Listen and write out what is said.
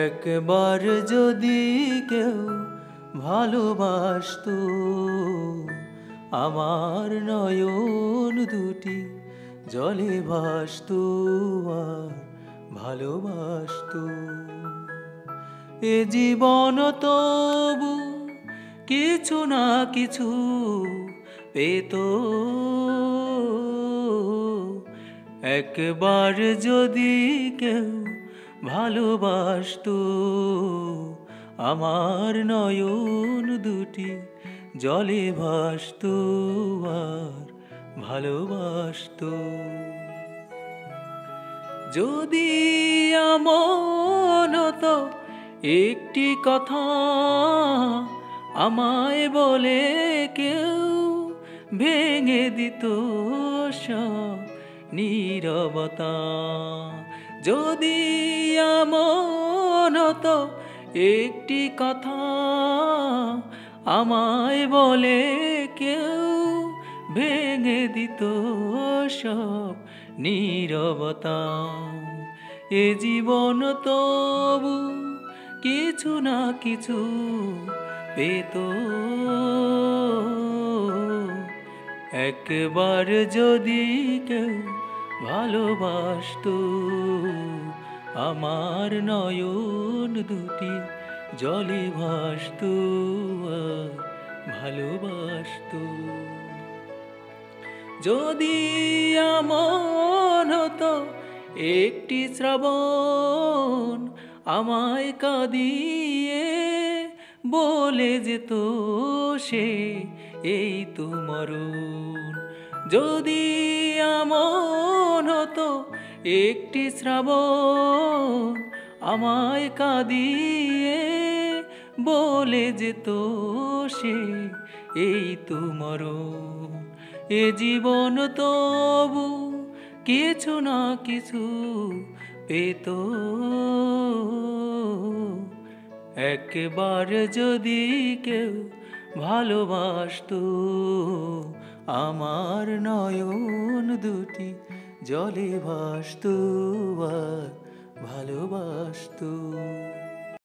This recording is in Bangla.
একবার যদি কেউ ভালোবাসতো, আমার নয়ন দুটি জলে ভাসতো আর ভালোবাসতো। এ জীবন তবু কিছু না কিছু পেত, একবার যদি কেউ ভালোবাসতো, আমার নয়ন দুটি জলে ভাসতো আর ভালোবাসতো। যদি এমন হতো একটি কথা আমায় বলে কেউ ভেঙে দিত সব নীরবতা। যদি এমন হতো একটি কথা আমায় বলে কেউ ভেঙে দিত সব নীরবতা। এ জীবন তবু কিছু না কিছু পেত, একবার যদি কেউ ভালোবাসতো, আমার নয়ন দুটি জলে ভাসতো আর ভালোবাসতো। যদি এমন হতো একটি শ্রাবণ আমায় কাঁদিয়ে বলে যেত সে এই তো মরণ। যদি এমন হতো একটি শ্রাবণ আমায় কাঁদিয়ে বলে যেত সে এই তো মরণ। এ জীবন তবু কিছু না কিছু পেত, একবার যদি কেউ ভালোবাসতো, আমার নয়ন দুটি জলে ভাসতো আর ভালোবাসতো।